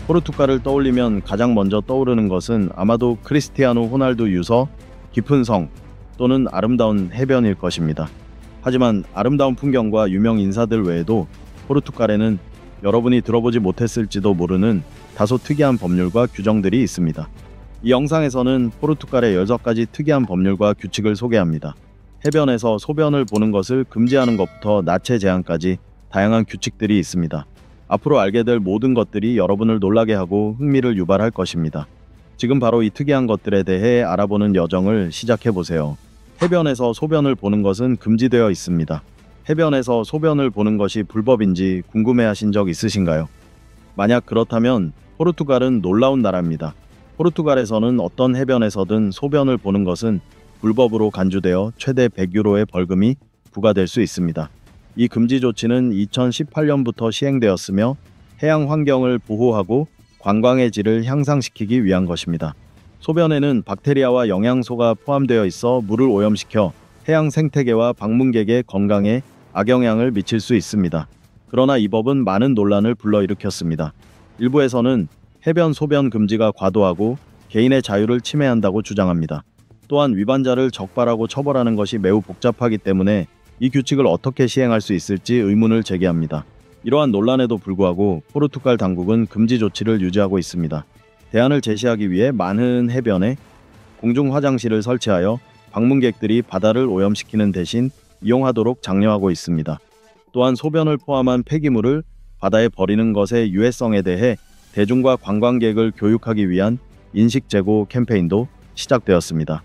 포르투갈을 떠올리면 가장 먼저 떠오르는 것은 아마도 크리스티아노 호날두 유서, 깊은 성 또는 아름다운 해변일 것입니다. 하지만 아름다운 풍경과 유명 인사들 외에도 포르투갈에는 여러분이 들어보지 못했을지도 모르는 다소 특이한 법률과 규정들이 있습니다. 이 영상에서는 포르투갈의 6가지 특이한 법률과 규칙을 소개합니다. 해변에서 소변을 보는 것을 금지하는 것부터 나체 제한까지 다양한 규칙들이 있습니다. 앞으로 알게 될 모든 것들이 여러분을 놀라게 하고 흥미를 유발할 것입니다. 지금 바로 이 특이한 것들에 대해 알아보는 여정을 시작해보세요. 해변에서 소변을 보는 것은 금지되어 있습니다. 해변에서 소변을 보는 것이 불법인지 궁금해하신 적 있으신가요? 만약 그렇다면 포르투갈은 놀라운 나라입니다. 포르투갈에서는 어떤 해변에서든 소변을 보는 것은 불법으로 간주되어 최대 100유로의 벌금이 부과될 수 있습니다. 이 금지 조치는 2018년부터 시행되었으며 해양 환경을 보호하고 관광의 질을 향상시키기 위한 것입니다. 소변에는 박테리아와 영양소가 포함되어 있어 물을 오염시켜 해양 생태계와 방문객의 건강에 악영향을 미칠 수 있습니다. 그러나 이 법은 많은 논란을 불러일으켰습니다. 일부에서는 해변 소변 금지가 과도하고 개인의 자유를 침해한다고 주장합니다. 또한 위반자를 적발하고 처벌하는 것이 매우 복잡하기 때문에 이 규칙을 어떻게 시행할 수 있을지 의문을 제기합니다. 이러한 논란에도 불구하고 포르투갈 당국은 금지 조치를 유지하고 있습니다. 대안을 제시하기 위해 많은 해변에 공중 화장실을 설치하여 방문객들이 바다를 오염시키는 대신 이용하도록 장려하고 있습니다. 또한 소변을 포함한 폐기물을 바다에 버리는 것의 유해성에 대해 대중과 관광객을 교육하기 위한 인식 제고 캠페인도 시작되었습니다.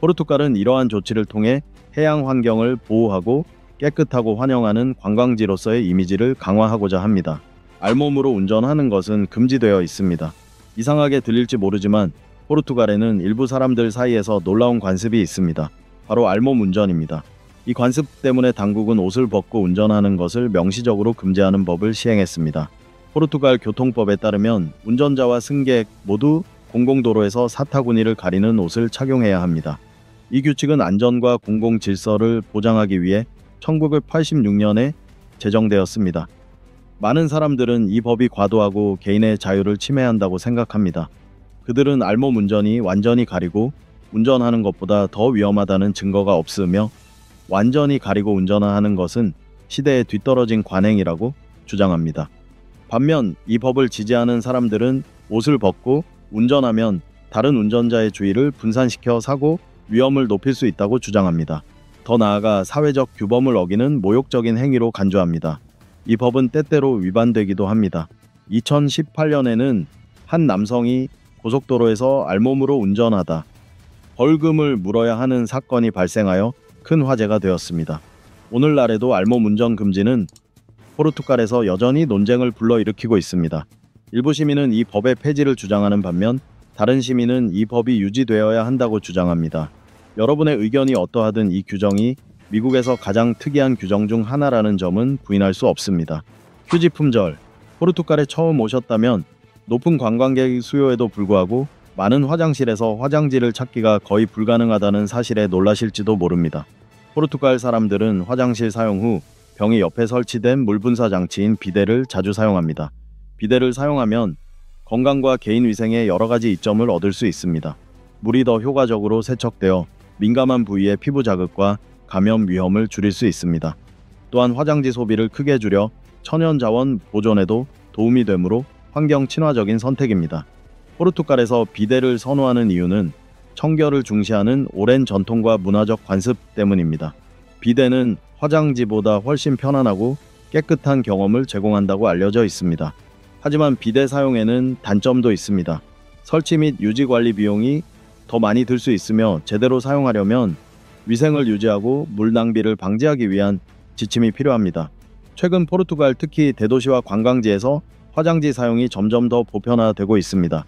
포르투갈은 이러한 조치를 통해 해양 환경을 보호하고 깨끗하고 환영하는 관광지로서의 이미지를 강화하고자 합니다. 알몸으로 운전하는 것은 금지되어 있습니다. 이상하게 들릴지 모르지만 포르투갈에는 일부 사람들 사이에서 놀라운 관습이 있습니다. 바로 알몸 운전입니다. 이 관습 때문에 당국은 옷을 벗고 운전하는 것을 명시적으로 금지하는 법을 시행했습니다. 포르투갈 교통법에 따르면 운전자와 승객 모두 공공도로에서 사타구니를 가리는 옷을 착용해야 합니다. 이 규칙은 안전과 공공 질서를 보장하기 위해 1986년에 제정되었습니다. 많은 사람들은 이 법이 과도하고 개인의 자유를 침해한다고 생각합니다. 그들은 알몸 운전이 완전히 가리고 운전하는 것보다 더 위험하다는 증거가 없으며 완전히 가리고 운전하는 것은 시대에 뒤떨어진 관행이라고 주장합니다. 반면 이 법을 지지하는 사람들은 옷을 벗고 운전하면 다른 운전자의 주의를 분산시켜 사고 위험을 높일 수 있다고 주장합니다. 더 나아가 사회적 규범을 어기는 모욕적인 행위로 간주합니다. 이 법은 때때로 위반되기도 합니다. 2018년에는 한 남성이 고속도로에서 알몸으로 운전하다 벌금을 물어야 하는 사건이 발생하여 큰 화제가 되었습니다. 오늘날에도 알몸 운전 금지는 포르투갈에서 여전히 논쟁을 불러일으키고 있습니다. 일부 시민은 이 법의 폐지를 주장하는 반면 다른 시민은 이 법이 유지되어야 한다고 주장합니다. 여러분의 의견이 어떠하든 이 규정이 미국에서 가장 특이한 규정 중 하나라는 점은 부인할 수 없습니다. 휴지 품절. 포르투갈에 처음 오셨다면 높은 관광객 수요에도 불구하고 많은 화장실에서 화장지를 찾기가 거의 불가능하다는 사실에 놀라실지도 모릅니다. 포르투갈 사람들은 화장실 사용 후 병이 옆에 설치된 물 분사 장치인 비데를 자주 사용합니다. 비데를 사용하면 건강과 개인 위생에 여러 가지 이점을 얻을 수 있습니다. 물이 더 효과적으로 세척되어 민감한 부위의 피부 자극과 감염 위험을 줄일 수 있습니다. 또한 화장지 소비를 크게 줄여 천연 자원 보존에도 도움이 되므로 환경 친화적인 선택입니다. 포르투갈에서 비데를 선호하는 이유는 청결을 중시하는 오랜 전통과 문화적 관습 때문입니다. 비데는 화장지보다 훨씬 편안하고 깨끗한 경험을 제공한다고 알려져 있습니다. 하지만 비데 사용에는 단점도 있습니다. 설치 및 유지 관리 비용이 더 많이 들 수 있으며 제대로 사용하려면 위생을 유지하고 물 낭비를 방지하기 위한 지침이 필요합니다. 최근 포르투갈 특히 대도시와 관광지에서 화장지 사용이 점점 더 보편화되고 있습니다.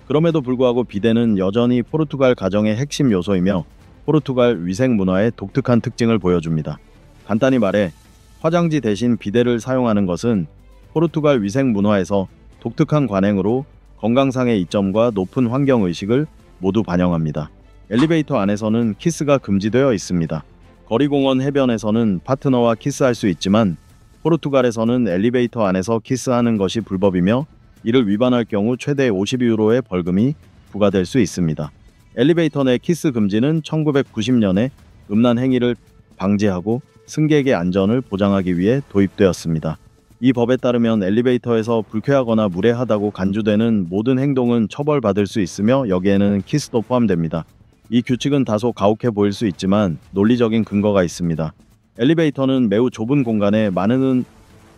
그럼에도 불구하고 비데는 여전히 포르투갈 가정의 핵심 요소이며 포르투갈 위생 문화의 독특한 특징을 보여줍니다. 간단히 말해 화장지 대신 비데를 사용하는 것은 포르투갈 위생 문화에서 독특한 관행으로 건강상의 이점과 높은 환경의식을 모두 반영합니다. 엘리베이터 안에서는 키스가 금지되어 있습니다. 거리공원 해변에서는 파트너와 키스할 수 있지만 포르투갈에서는 엘리베이터 안에서 키스하는 것이 불법이며 이를 위반할 경우 최대 50유로의 벌금이 부과될 수 있습니다. 엘리베이터 내 키스 금지는 1990년에 음란 행위를 방지하고 승객의 안전을 보장하기 위해 도입되었습니다. 이 법에 따르면 엘리베이터에서 불쾌하거나 무례하다고 간주되는 모든 행동은 처벌받을 수 있으며 여기에는 키스도 포함됩니다. 이 규칙은 다소 가혹해 보일 수 있지만 논리적인 근거가 있습니다. 엘리베이터는 매우 좁은 공간에 많은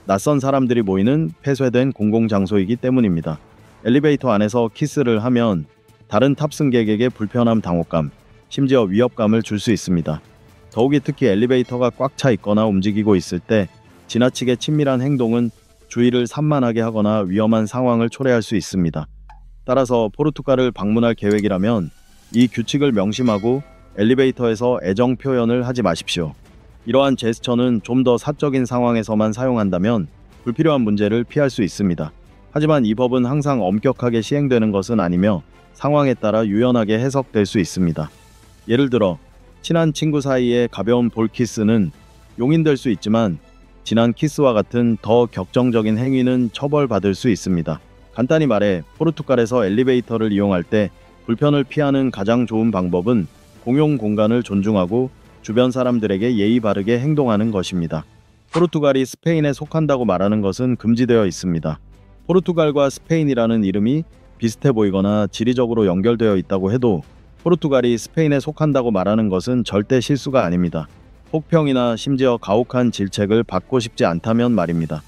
낯선 사람들이 모이는 폐쇄된 공공장소이기 때문입니다. 엘리베이터 안에서 키스를 하면 다른 탑승객에게 불편함, 당혹감, 심지어 위협감을 줄 수 있습니다. 더욱이 특히 엘리베이터가 꽉 차 있거나 움직이고 있을 때 지나치게 친밀한 행동은 주의를 산만하게 하거나 위험한 상황을 초래할 수 있습니다. 따라서 포르투갈을 방문할 계획이라면 이 규칙을 명심하고 엘리베이터에서 애정 표현을 하지 마십시오. 이러한 제스처는 좀 더 사적인 상황에서만 사용한다면 불필요한 문제를 피할 수 있습니다. 하지만 이 법은 항상 엄격하게 시행되는 것은 아니며 상황에 따라 유연하게 해석될 수 있습니다. 예를 들어 친한 친구 사이의 가벼운 볼키스는 용인될 수 있지만 진한 키스와 같은 더 격정적인 행위는 처벌받을 수 있습니다. 간단히 말해 포르투갈에서 엘리베이터를 이용할 때 불편을 피하는 가장 좋은 방법은 공용 공간을 존중하고 주변 사람들에게 예의 바르게 행동하는 것입니다. 포르투갈이 스페인에 속한다고 말하는 것은 금지되어 있습니다. 포르투갈과 스페인이라는 이름이 비슷해 보이거나 지리적으로 연결되어 있다고 해도 포르투갈이 스페인에 속한다고 말하는 것은 절대 실수가 아닙니다. 혹평이나 심지어 가혹한 질책을 받고 싶지 않다면 말입니다.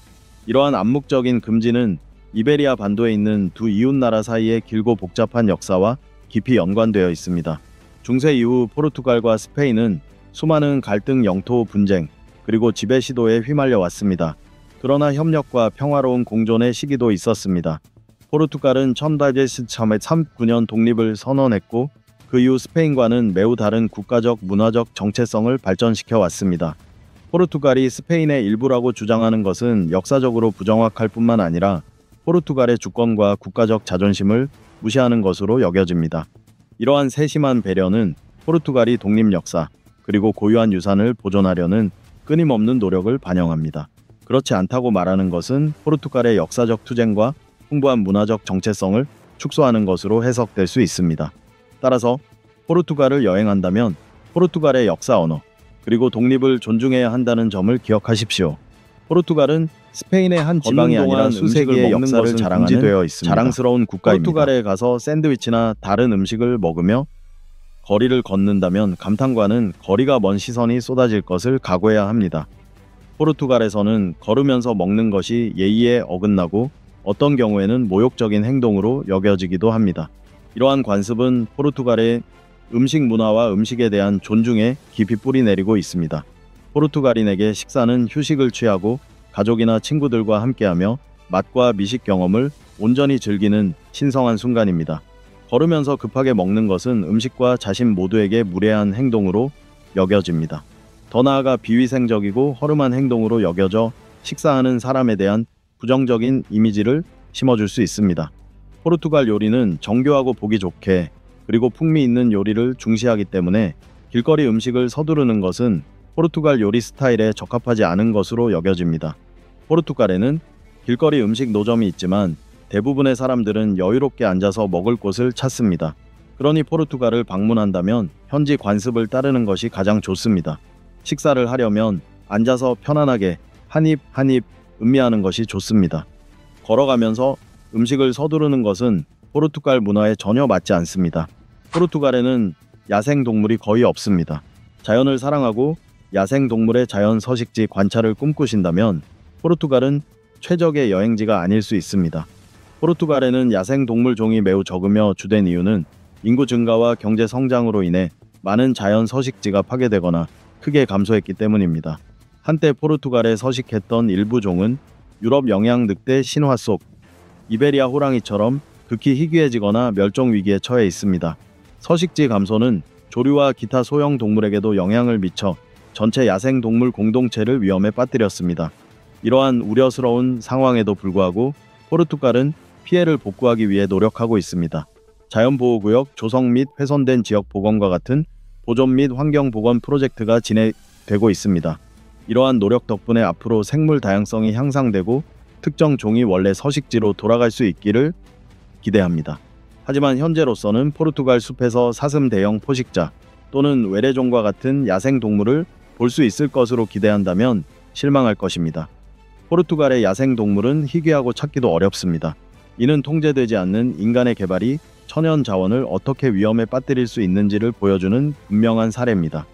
이러한 암묵적인 금지는 이베리아 반도에 있는 두 이웃나라 사이의 길고 복잡한 역사와 깊이 연관되어 있습니다. 중세 이후 포르투갈과 스페인은 수많은 갈등, 영토 분쟁, 그리고 지배 시도에 휘말려 왔습니다. 그러나 협력과 평화로운 공존의 시기도 있었습니다. 포르투갈은 1939년 독립을 선언했고 그 이후 스페인과는 매우 다른 국가적 문화적 정체성을 발전시켜 왔습니다. 포르투갈이 스페인의 일부라고 주장하는 것은 역사적으로 부정확할 뿐만 아니라 포르투갈의 주권과 국가적 자존심을 무시하는 것으로 여겨집니다. 이러한 세심한 배려는 포르투갈이 독립 역사 그리고 고유한 유산을 보존하려는 끊임없는 노력을 반영합니다. 그렇지 않다고 말하는 것은 포르투갈의 역사적 투쟁과 풍부한 문화적 정체성을 축소하는 것으로 해석될 수 있습니다. 따라서 포르투갈을 여행한다면 포르투갈의 역사 언어 그리고 독립을 존중해야 한다는 점을 기억하십시오. 포르투갈은 스페인의 한 지방이 아니라 수세기의 역사를 자랑하는 자랑스러운 국가입니다. 포르투갈에 가서 샌드위치나 다른 음식을 먹으며 거리를 걷는다면 감탄과는 거리가 먼 시선이 쏟아질 것을 각오해야 합니다. 포르투갈에서는 걸으면서 먹는 것이 예의에 어긋나고 어떤 경우에는 모욕적인 행동으로 여겨지기도 합니다. 이러한 관습은 포르투갈의 음식 문화와 음식에 대한 존중에 깊이 뿌리내리고 있습니다. 포르투갈인에게 식사는 휴식을 취하고 가족이나 친구들과 함께하며 맛과 미식 경험을 온전히 즐기는 신성한 순간입니다. 걸으면서 급하게 먹는 것은 음식과 자신 모두에게 무례한 행동으로 여겨집니다. 더 나아가 비위생적이고 허름한 행동으로 여겨져 식사하는 사람에 대한 부정적인 이미지를 심어줄 수 있습니다. 포르투갈 요리는 정교하고 보기 좋게 그리고 풍미 있는 요리를 중시하기 때문에 길거리 음식을 서두르는 것은 포르투갈 요리 스타일에 적합하지 않은 것으로 여겨집니다. 포르투갈에는 길거리 음식 노점이 있지만 대부분의 사람들은 여유롭게 앉아서 먹을 곳을 찾습니다. 그러니 포르투갈을 방문한다면 현지 관습을 따르는 것이 가장 좋습니다. 식사를 하려면 앉아서 편안하게 한 입 한 입 음미하는 것이 좋습니다. 걸어가면서 음식을 서두르는 것은 포르투갈 문화에 전혀 맞지 않습니다. 포르투갈에는 야생동물이 거의 없습니다. 자연을 사랑하고 야생동물의 자연 서식지 관찰을 꿈꾸신다면 포르투갈은 최적의 여행지가 아닐 수 있습니다. 포르투갈에는 야생동물 종이 매우 적으며 주된 이유는 인구 증가와 경제 성장으로 인해 많은 자연 서식지가 파괴되거나 크게 감소했기 때문입니다. 한때 포르투갈에 서식했던 일부 종은 유럽 영양 늑대 신화 속 이베리아 호랑이처럼 극히 희귀해지거나 멸종 위기에 처해 있습니다. 서식지 감소는 조류와 기타 소형 동물에게도 영향을 미쳐 전체 야생동물 공동체를 위험에 빠뜨렸습니다. 이러한 우려스러운 상황에도 불구하고 포르투갈은 피해를 복구하기 위해 노력하고 있습니다. 자연보호구역 조성 및 훼손된 지역 복원과 같은 보존 및 환경복원 프로젝트가 진행되고 있습니다. 이러한 노력 덕분에 앞으로 생물 다양성이 향상되고 특정 종이 원래 서식지로 돌아갈 수 있기를 기대합니다. 하지만 현재로서는 포르투갈 숲에서 사슴 대형 포식자 또는 외래종과 같은 야생 동물을 볼 수 있을 것으로 기대한다면 실망할 것입니다. 포르투갈의 야생 동물은 희귀하고 찾기도 어렵습니다. 이는 통제되지 않는 인간의 개발이 천연 자원을 어떻게 위험에 빠뜨릴 수 있는지를 보여주는 분명한 사례입니다.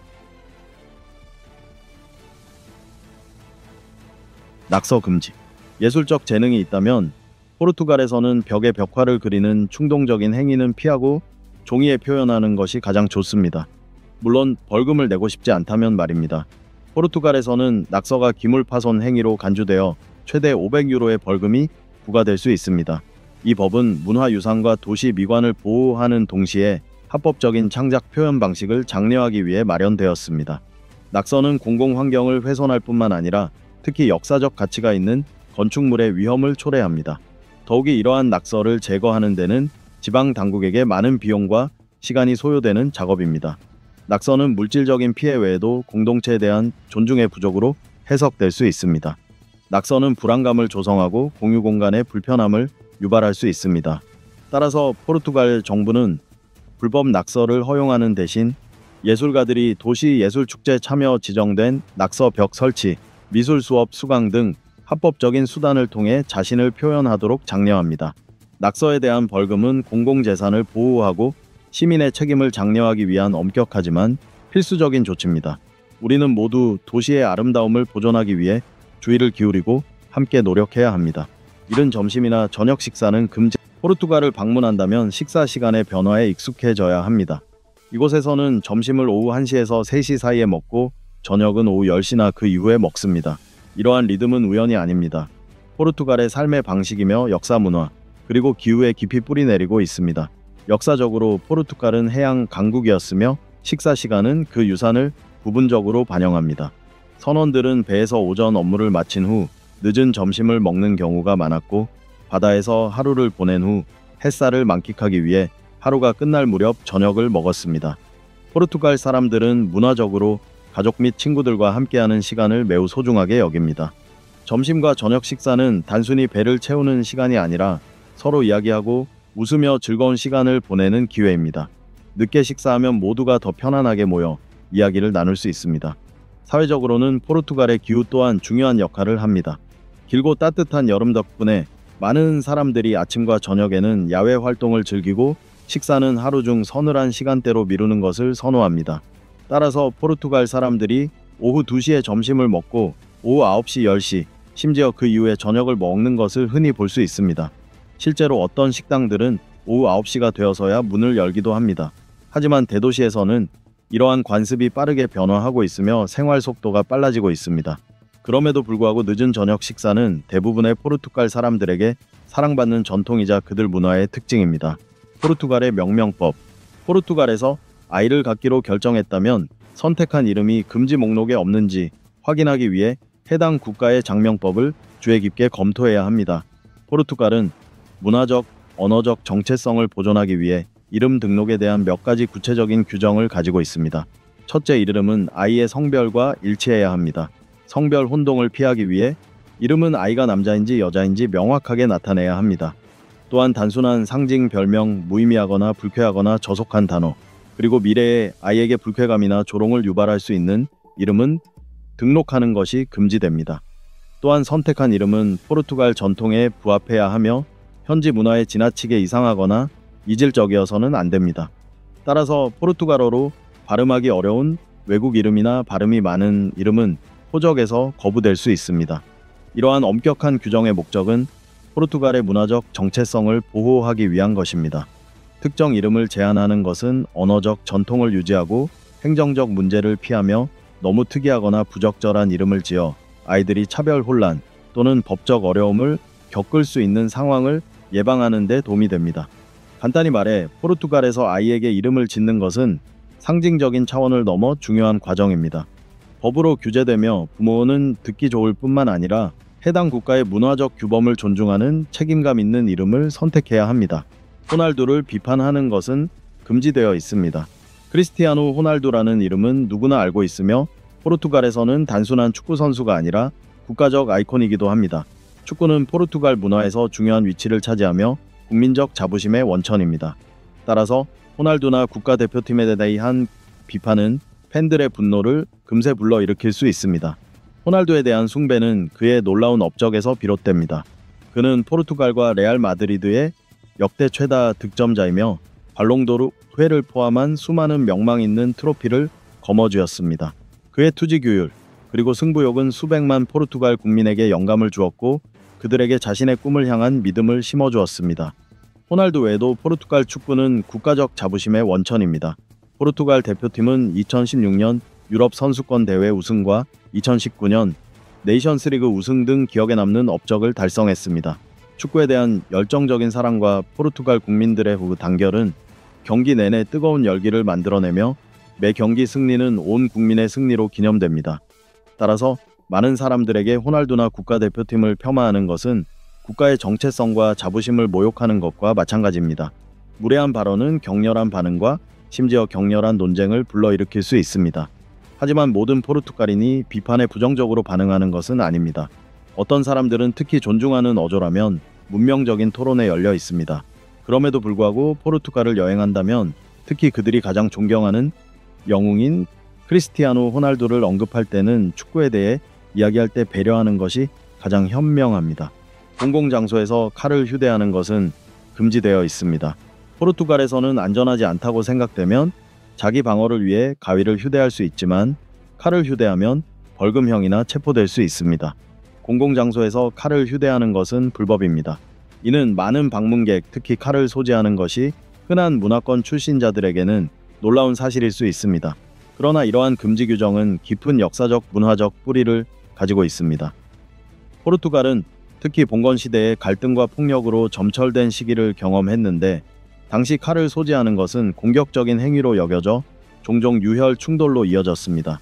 낙서 금지. 예술적 재능이 있다면 포르투갈에서는 벽에 벽화를 그리는 충동적인 행위는 피하고 종이에 표현하는 것이 가장 좋습니다. 물론 벌금을 내고 싶지 않다면 말입니다. 포르투갈에서는 낙서가 기물 파손 행위로 간주되어 최대 500유로의 벌금이 부과될 수 있습니다. 이 법은 문화유산과 도시 미관을 보호하는 동시에 합법적인 창작 표현 방식을 장려하기 위해 마련되었습니다. 낙서는 공공환경을 훼손할 뿐만 아니라 특히 역사적 가치가 있는 건축물의 위험을 초래합니다. 더욱이 이러한 낙서를 제거하는 데는 지방 당국에게 많은 비용과 시간이 소요되는 작업입니다. 낙서는 물질적인 피해 외에도 공동체에 대한 존중의 부족으로 해석될 수 있습니다. 낙서는 불안감을 조성하고 공유 공간의 불편함을 유발할 수 있습니다. 따라서 포르투갈 정부는 불법 낙서를 허용하는 대신 예술가들이 도시 예술축제 참여 지정된 낙서 벽 설치, 미술 수업 수강 등 합법적인 수단을 통해 자신을 표현하도록 장려합니다. 낙서에 대한 벌금은 공공재산을 보호하고 시민의 책임을 장려하기 위한 엄격하지만 필수적인 조치입니다. 우리는 모두 도시의 아름다움을 보존하기 위해 주의를 기울이고 함께 노력해야 합니다. 이른 점심이나 저녁 식사는 금지. 포르투갈을 방문한다면 식사 시간의 변화에 익숙해져야 합니다. 이곳에서는 점심을 오후 1시에서 3시 사이에 먹고 저녁은 오후 10시나 그 이후에 먹습니다. 이러한 리듬은 우연이 아닙니다. 포르투갈의 삶의 방식이며 역사 문화, 그리고 기후에 깊이 뿌리내리고 있습니다. 역사적으로 포르투갈은 해양 강국이었으며 식사 시간은 그 유산을 부분적으로 반영합니다. 선원들은 배에서 오전 업무를 마친 후 늦은 점심을 먹는 경우가 많았고 바다에서 하루를 보낸 후 햇살을 만끽하기 위해 하루가 끝날 무렵 저녁을 먹었습니다. 포르투갈 사람들은 문화적으로 가족 및 친구들과 함께하는 시간을 매우 소중하게 여깁니다. 점심과 저녁 식사는 단순히 배를 채우는 시간이 아니라 서로 이야기하고 웃으며 즐거운 시간을 보내는 기회입니다. 늦게 식사하면 모두가 더 편안하게 모여 이야기를 나눌 수 있습니다. 사회적으로는 포르투갈의 기후 또한 중요한 역할을 합니다. 길고 따뜻한 여름 덕분에 많은 사람들이 아침과 저녁에는 야외 활동을 즐기고 식사는 하루 중 서늘한 시간대로 미루는 것을 선호합니다. 따라서 포르투갈 사람들이 오후 2시에 점심을 먹고 오후 9시, 10시, 심지어 그 이후에 저녁을 먹는 것을 흔히 볼 수 있습니다. 실제로 어떤 식당들은 오후 9시가 되어서야 문을 열기도 합니다. 하지만 대도시에서는 이러한 관습이 빠르게 변화하고 있으며 생활 속도가 빨라지고 있습니다. 그럼에도 불구하고 늦은 저녁 식사는 대부분의 포르투갈 사람들에게 사랑받는 전통이자 그들 문화의 특징입니다. 포르투갈의 명명법. 포르투갈에서 아이를 갖기로 결정했다면 선택한 이름이 금지 목록에 없는지 확인하기 위해 해당 국가의 장명법을 주의 깊게 검토해야 합니다. 포르투갈은 문화적, 언어적 정체성을 보존하기 위해 이름 등록에 대한 몇 가지 구체적인 규정을 가지고 있습니다. 첫째, 이름은 아이의 성별과 일치해야 합니다. 성별 혼동을 피하기 위해 이름은 아이가 남자인지 여자인지 명확하게 나타내야 합니다. 또한 단순한 상징, 별명, 무의미하거나 불쾌하거나 저속한 단어, 그리고 미래에 아이에게 불쾌감이나 조롱을 유발할 수 있는 이름은 등록하는 것이 금지됩니다. 또한 선택한 이름은 포르투갈 전통에 부합해야 하며 현지 문화에 지나치게 이상하거나 이질적이어서는 안 됩니다. 따라서 포르투갈어로 발음하기 어려운 외국 이름이나 발음이 많은 이름은 호적에서 거부될 수 있습니다. 이러한 엄격한 규정의 목적은 포르투갈의 문화적 정체성을 보호하기 위한 것입니다. 특정 이름을 제한하는 것은 언어적 전통을 유지하고 행정적 문제를 피하며 너무 특이하거나 부적절한 이름을 지어 아이들이 차별 혼란 또는 법적 어려움을 겪을 수 있는 상황을 예방하는 데 도움이 됩니다. 간단히 말해 포르투갈에서 아이에게 이름을 짓는 것은 상징적인 차원을 넘어 중요한 과정입니다. 법으로 규제되며 부모는 듣기 좋을 뿐만 아니라 해당 국가의 문화적 규범을 존중하는 책임감 있는 이름을 선택해야 합니다. 호날두를 비판하는 것은 금지되어 있습니다. 크리스티아노 호날두라는 이름은 누구나 알고 있으며 포르투갈에서는 단순한 축구 선수가 아니라 국가적 아이콘이기도 합니다. 축구는 포르투갈 문화에서 중요한 위치를 차지하며 국민적 자부심의 원천입니다. 따라서 호날두나 국가대표팀에 대한 비판은 팬들의 분노를 금세 불러일으킬 수 있습니다. 호날두에 대한 숭배는 그의 놀라운 업적에서 비롯됩니다. 그는 포르투갈과 레알 마드리드의 역대 최다 득점자이며 발롱도르 회를 포함한 수많은 명망 있는 트로피를 거머쥐었습니다. 그의 투지 규율 그리고 승부욕은 수백만 포르투갈 국민에게 영감을 주었고 그들에게 자신의 꿈을 향한 믿음을 심어주었습니다. 호날두 외에도 포르투갈 축구는 국가적 자부심의 원천입니다. 포르투갈 대표팀은 2016년 유럽 선수권 대회 우승과 2019년 네이션스리그 우승 등 기억에 남는 업적을 달성했습니다. 축구에 대한 열정적인 사랑과 포르투갈 국민들의 단결은 경기 내내 뜨거운 열기를 만들어내며 매 경기 승리는 온 국민의 승리로 기념됩니다. 따라서 많은 사람들에게 호날두나 국가대표팀을 폄하하는 것은 국가의 정체성과 자부심을 모욕하는 것과 마찬가지입니다. 무례한 발언은 격렬한 반응과 심지어 격렬한 논쟁을 불러일으킬 수 있습니다. 하지만 모든 포르투갈인이 비판에 부정적으로 반응하는 것은 아닙니다. 어떤 사람들은 특히 존중하는 어조라면 문명적인 토론에 열려 있습니다. 그럼에도 불구하고 포르투갈을 여행한다면 특히 그들이 가장 존경하는 영웅인 크리스티아노 호날두를 언급할 때는 축구에 대해 이야기할 때 배려하는 것이 가장 현명합니다. 공공장소에서 칼을 휴대하는 것은 금지되어 있습니다. 포르투갈에서는 안전하지 않다고 생각되면 자기 방어를 위해 가위를 휴대할 수 있지만 칼을 휴대하면 벌금형이나 체포될 수 있습니다. 공공장소에서 칼을 휴대하는 것은 불법입니다. 이는 많은 방문객, 특히 칼을 소지하는 것이 흔한 문화권 출신자들에게는 놀라운 사실일 수 있습니다. 그러나 이러한 금지 규정은 깊은 역사적, 문화적 뿌리를 가지고 있습니다. 포르투갈은 특히 봉건 시대의 갈등과 폭력으로 점철된 시기를 경험했는데 당시 칼을 소지하는 것은 공격적인 행위로 여겨져 종종 유혈 충돌로 이어졌습니다.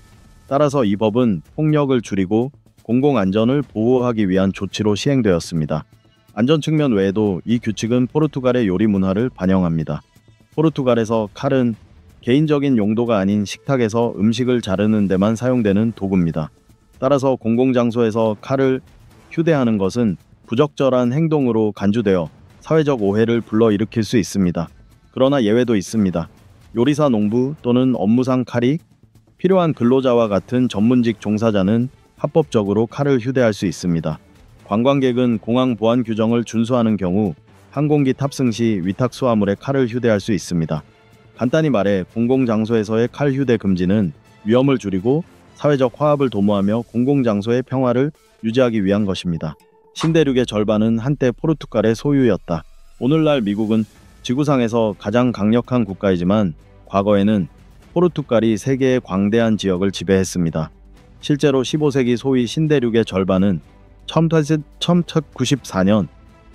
따라서 이 법은 폭력을 줄이고 공공안전을 보호하기 위한 조치로 시행되었습니다. 안전 측면 외에도 이 규칙은 포르투갈의 요리 문화를 반영합니다. 포르투갈에서 칼은 개인적인 용도가 아닌 식탁에서 음식을 자르는 데만 사용되는 도구입니다. 따라서 공공장소에서 칼을 휴대하는 것은 부적절한 행동으로 간주되어 사회적 오해를 불러일으킬 수 있습니다. 그러나 예외도 있습니다. 요리사 농부 또는 업무상 칼이 필요한 근로자와 같은 전문직 종사자는 합법적으로 칼을 휴대할 수 있습니다. 관광객은 공항 보안 규정을 준수하는 경우 항공기 탑승 시 위탁 수화물에 칼을 휴대할 수 있습니다. 간단히 말해 공공장소에서의 칼 휴대 금지는 위험을 줄이고 사회적 화합을 도모하며 공공장소의 평화를 유지하기 위한 것입니다. 신대륙의 절반은 한때 포르투갈의 소유였다. 오늘날 미국은 지구상에서 가장 강력한 국가이지만 과거에는 포르투갈이 세계의 광대한 지역을 지배했습니다. 실제로 15세기 소위 신대륙의 절반은 1094년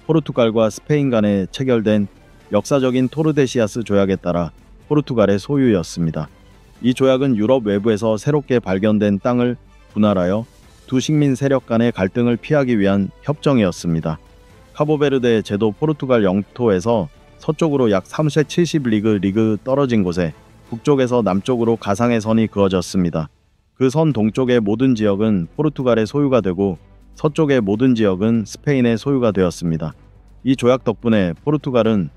포르투갈과 스페인 간에 체결된 역사적인 토르데시아스 조약에 따라 포르투갈의 소유였습니다. 이 조약은 유럽 외부에서 새롭게 발견된 땅을 분할하여 두 식민 세력 간의 갈등을 피하기 위한 협정이었습니다. 카보베르데 제도 포르투갈 영토에서 서쪽으로 약 370리그 떨어진 곳에 북쪽에서 남쪽으로 가상의 선이 그어졌습니다. 그 선 동쪽의 모든 지역은 포르투갈의 소유가 되고 서쪽의 모든 지역은 스페인의 소유가 되었습니다. 이 조약 덕분에 포르투갈은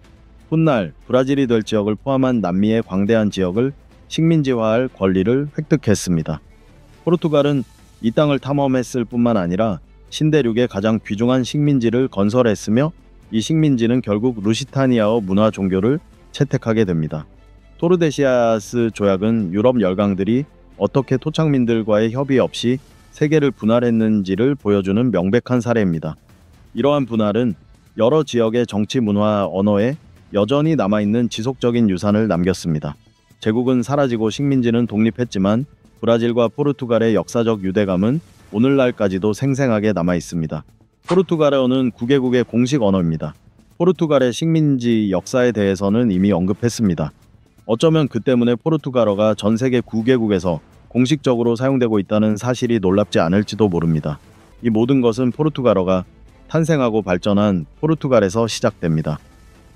훗날 브라질이 될 지역을 포함한 남미의 광대한 지역을 식민지화할 권리를 획득했습니다. 포르투갈은 이 땅을 탐험했을 뿐만 아니라 신대륙의 가장 귀중한 식민지를 건설했으며 이 식민지는 결국 루시타니아어 문화 종교를 채택하게 됩니다. 토르데시아스 조약은 유럽 열강들이 어떻게 토착민들과의 협의 없이 세계를 분할했는지를 보여주는 명백한 사례입니다. 이러한 분할은 여러 지역의 정치, 문화, 언어에 여전히 남아있는 지속적인 유산을 남겼습니다. 제국은 사라지고 식민지는 독립했지만 브라질과 포르투갈의 역사적 유대감은 오늘날까지도 생생하게 남아있습니다. 포르투갈어는 9개국의 공식 언어입니다. 포르투갈의 식민지 역사에 대해서는 이미 언급했습니다. 어쩌면 그 때문에 포르투갈어가 전 세계 9개국에서 공식적으로 사용되고 있다는 사실이 놀랍지 않을지도 모릅니다. 이 모든 것은 포르투갈어가 탄생하고 발전한 포르투갈에서 시작됩니다.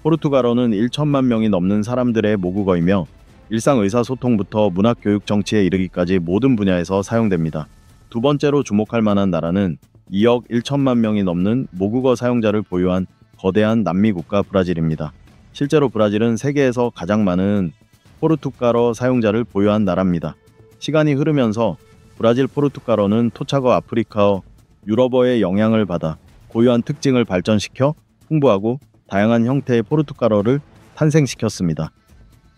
포르투갈어는 1천만 명이 넘는 사람들의 모국어이며 일상 의사소통부터 문학, 교육, 정치에 이르기까지 모든 분야에서 사용됩니다. 두 번째로 주목할 만한 나라는 2억 1천만 명이 넘는 모국어 사용자를 보유한 거대한 남미 국가 브라질입니다. 실제로 브라질은 세계에서 가장 많은 포르투갈어 사용자를 보유한 나라입니다. 시간이 흐르면서 브라질 포르투갈어는 토착어 아프리카어, 유럽어의 영향을 받아 고유한 특징을 발전시켜 풍부하고 다양한 형태의 포르투갈어를 탄생시켰습니다.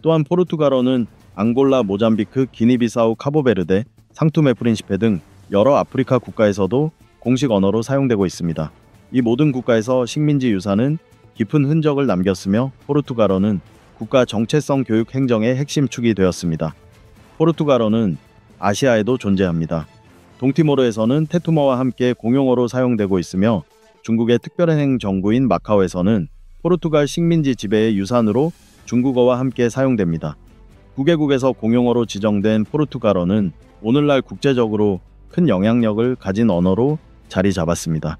또한 포르투갈어는 앙골라, 모잠비크, 기니비사우, 카보베르데, 상투메 프린시페 등 여러 아프리카 국가에서도 공식 언어로 사용되고 있습니다. 이 모든 국가에서 식민지 유산은 깊은 흔적을 남겼으며 포르투갈어는 국가 정체성 교육 행정의 핵심 축이 되었습니다. 포르투갈어는 아시아에도 존재합니다. 동티모르에서는 테투머와 함께 공용어로 사용되고 있으며 중국의 특별행 정부인 마카오에서는 포르투갈 식민지 지배의 유산으로 중국어와 함께 사용됩니다. 9개국에서 공용어로 지정된 포르투갈어는 오늘날 국제적으로 큰 영향력을 가진 언어로 자리 잡았습니다.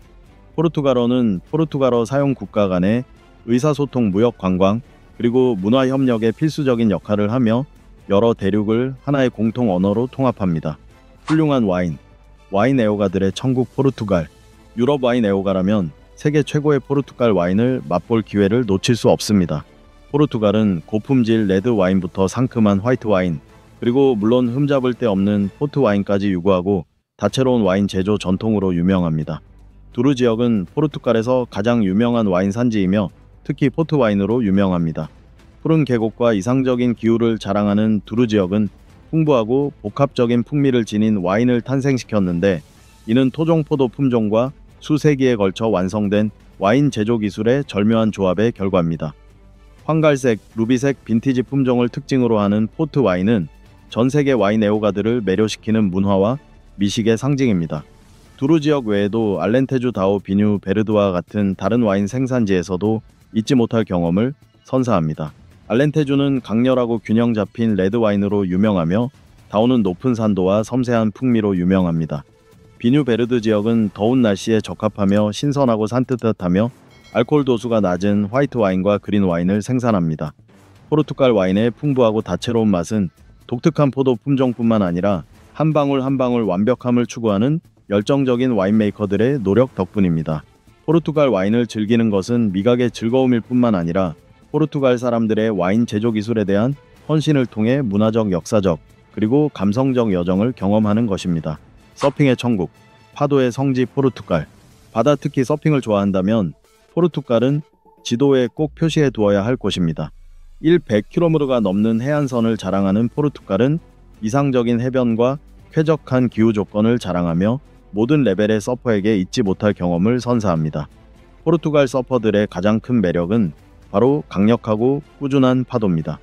포르투갈어는 포르투갈어 사용 국가 간의 의사소통, 무역, 관광, 그리고 문화 협력에 필수적인 역할을 하며 여러 대륙을 하나의 공통 언어로 통합합니다. 훌륭한 와인 애호가들의 천국 포르투갈. 유럽 와인 애호가라면 세계 최고의 포르투갈 와인을 맛볼 기회를 놓칠 수 없습니다. 포르투갈은 고품질 레드 와인부터 상큼한 화이트 와인, 그리고 물론 흠잡을 데 없는 포트 와인까지 유구하고 다채로운 와인 제조 전통으로 유명합니다. 두르 지역은 포르투갈에서 가장 유명한 와인 산지이며 특히 포트 와인으로 유명합니다. 푸른 계곡과 이상적인 기후를 자랑하는 두르 지역은 풍부하고 복합적인 풍미를 지닌 와인을 탄생시켰는데, 이는 토종 포도 품종과 수세기에 걸쳐 완성된 와인 제조 기술의 절묘한 조합의 결과입니다. 황갈색, 루비색 빈티지 품종을 특징으로 하는 포트 와인은 전 세계 와인 애호가들을 매료시키는 문화와 미식의 상징입니다. 두루 지역 외에도 알렌테주, 다오, 비뉴, 베르드와 같은 다른 와인 생산지에서도 잊지 못할 경험을 선사합니다. 알렌테주는 강렬하고 균형 잡힌 레드 와인으로 유명하며 다오는 높은 산도와 섬세한 풍미로 유명합니다. 비뉴 베르드 지역은 더운 날씨에 적합하며 신선하고 산뜻하며 알코올 도수가 낮은 화이트 와인과 그린 와인을 생산합니다. 포르투갈 와인의 풍부하고 다채로운 맛은 독특한 포도 품종뿐만 아니라 한 방울 한 방울 완벽함을 추구하는 열정적인 와인메이커들의 노력 덕분입니다. 포르투갈 와인을 즐기는 것은 미각의 즐거움일 뿐만 아니라 포르투갈 사람들의 와인 제조 기술에 대한 헌신을 통해 문화적, 역사적, 그리고 감성적 여정을 경험하는 것입니다. 서핑의 천국, 파도의 성지 포르투갈. 바다, 특히 서핑을 좋아한다면 포르투갈은 지도에 꼭 표시해 두어야 할 곳입니다. 100km가 넘는 해안선을 자랑하는 포르투갈은 이상적인 해변과 쾌적한 기후 조건을 자랑하며 모든 레벨의 서퍼에게 잊지 못할 경험을 선사합니다. 포르투갈 서퍼들의 가장 큰 매력은 바로 강력하고 꾸준한 파도입니다.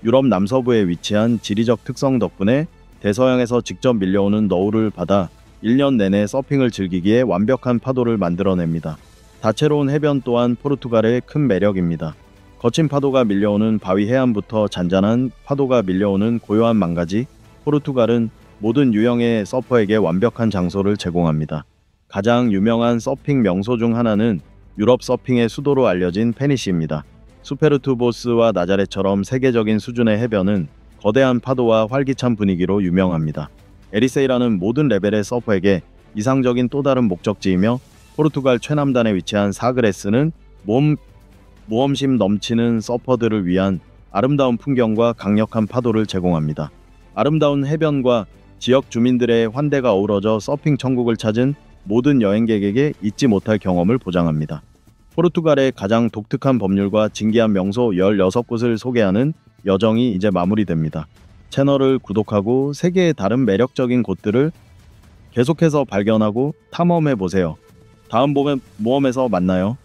유럽 남서부에 위치한 지리적 특성 덕분에 대서양에서 직접 밀려오는 너울을 받아 1년 내내 서핑을 즐기기에 완벽한 파도를 만들어냅니다. 다채로운 해변 또한 포르투갈의 큰 매력입니다. 거친 파도가 밀려오는 바위 해안부터 잔잔한 파도가 밀려오는 고요한 망가지, 포르투갈은 모든 유형의 서퍼에게 완벽한 장소를 제공합니다. 가장 유명한 서핑 명소 중 하나는 유럽 서핑의 수도로 알려진 페니시입니다. 수페르투보스와 나자렛처럼 세계적인 수준의 해변은 거대한 파도와 활기찬 분위기로 유명합니다. 에리세이라는 모든 레벨의 서퍼에게 이상적인 또 다른 목적지이며 포르투갈 최남단에 위치한 사그레스는 모험심 넘치는 서퍼들을 위한 아름다운 풍경과 강력한 파도를 제공합니다. 아름다운 해변과 지역 주민들의 환대가 어우러져 서핑 천국을 찾은 모든 여행객에게 잊지 못할 경험을 보장합니다. 포르투갈의 가장 독특한 법률과 진기한 명소 16곳을 소개하는 여정이 이제 마무리됩니다. 채널을 구독하고 세계의 다른 매력적인 곳들을 계속해서 발견하고 탐험해보세요. 다음 모험에서 만나요.